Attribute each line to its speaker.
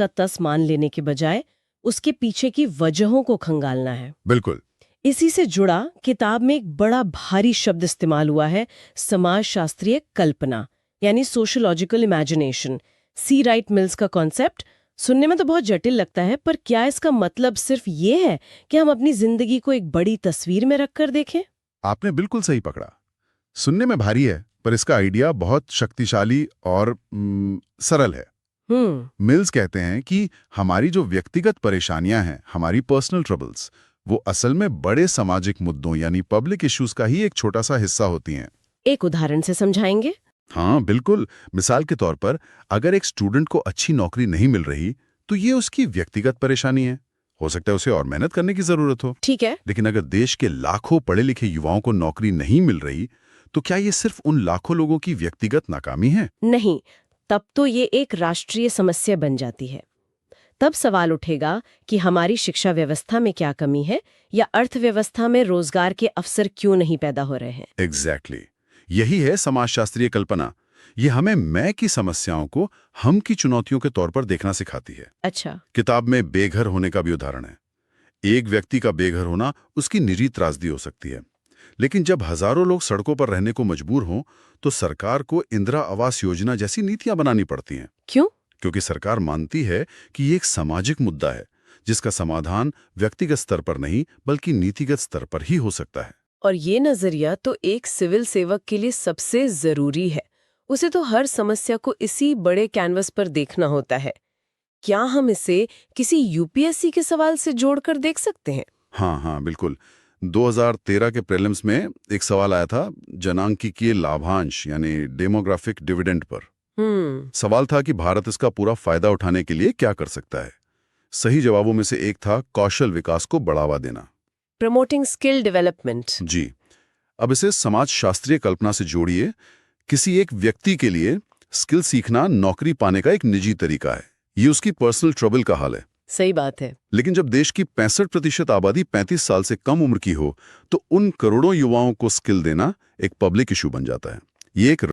Speaker 1: का तस मान लेने के बजाय उसके पीछे की वजहों को खंगालना है।
Speaker 2: बिल्कुल।
Speaker 1: इसी से जुड़ा किताब में एक बड़ा भारी शब्द इस्तेमाल हुआ है, समाजशास्त्रीय कल्पना, यानी सोशियोलॉजिकल इमेजिनेशन। सी राइट मिल्स का कॉन्सेप्ट सुनने में तो बहुत जटिल लगता है, पर क्या इसका मतलब सिर्फ ये है कि हम अपनी जिंदगी को एक बड़ी तस्वीर में रखकर देखें?
Speaker 2: आपने बिल्कुल सही पकड़ा। सुनने में भारी है, पर इसका आइडिया बहुत शक्तिशाली और सरल है। मिल्स कहते हैं कि हमारी जो व्यक्तिगत परेशानियां हैं, हमारी पर्सनल ट्रबल्स, वो असल में बड़े सामाजिक मुद्दों यानी पब्लिक इश्यूज का ही एक छोटा सा हिस्सा होती हैं।
Speaker 1: एक उदाहरण से समझाएंगे?
Speaker 2: हाँ बिल्कुल। मिसाल के तौर पर, अगर एक स्टूडेंट को अच्छी नौकरी नहीं मिल रही, तो ये उसकी व्यक्तिगत परेशानी है। हो सकता है उसे और मेहनत करने की जरूरत हो।
Speaker 1: ठीक है।
Speaker 2: लेकिन अगर देश के लाखों पढ़े लिखे युवाओं को नौकरी नहीं मिल रही, तो क्या ये सिर्फ उन लाखों लोगों की व्यक्तिगत नाकामी है?
Speaker 1: नहीं, तब तो ये एक राष्ट्रीय समस्या बन जाती है। तब सवाल उठेगा कि हमारी शिक्षा व्यवस्था में क्या कमी है, या अर्थव्यवस्था में रोजगार के अवसर क्यों नहीं पैदा हो रहे हैं।
Speaker 2: एग्जैक्टली। यही है समाजशास्त्रीय कल्पना। ये हमें मैं की समस्याओं को हम की चुनौतियों के तौर पर देखना सिखाती है।
Speaker 1: अच्छा।
Speaker 2: किताब में बेघर होने का भी उदाहरण है। एक व्यक्ति का बेघर होना उसकी निजी त्रासदी हो सकती है, लेकिन जब हजारों लोग सड़कों पर रहने को मजबूर हों, तो सरकार को इंदिरा आवास योजना जैसी नीतियां बनानी पड़ती हैं।
Speaker 1: क्यों?
Speaker 2: क्योंकि सरकार मानती है कि ये एक सामाजिक मुद्दा है, जिसका समाधान व्यक्तिगत स्तर पर नहीं बल्कि नीतिगत स्तर पर ही हो सकता है।
Speaker 1: और ये नजरिया तो एक सिविल सेवक के लिए सबसे जरूरी है। उसे तो हर समस्या को इसी बड़े कैनवस पर देखना होता है। क्या हम इसे किसी यूपीएससी के सवाल से जोड़कर देख सकते हैं?
Speaker 2: हाँ हाँ बिल्कुल। 2013 के प्रीलिम्स में एक सवाल आया था जनांकीय लाभांश यानी डेमोग्राफिक डिविडेंड पर। सवाल था कि भारत इसका पूरा फायदा उठाने के लिए क्या कर सकता है। सही जवाबों में से एक था कौशल विकास को बढ़ावा देना।
Speaker 1: Promoting skill development.
Speaker 2: जी। अब इसे समाजशास्त्रीय कल्पना से जोड़िए। किसी एक व्यक्ति के लिए स्किल सीखना नौकरी पाने का एक निजी तरीका है। ये उसकी पर्सनल ट्रबल का हाल है।
Speaker 1: सही बात है।
Speaker 2: लेकिन जब देश की 65% आबादी 35 साल से कम उम्र की हो, तो उन करोड़ों युवाओं को स्किल देना एक पब्लिक इशू बन जाता है। ये एक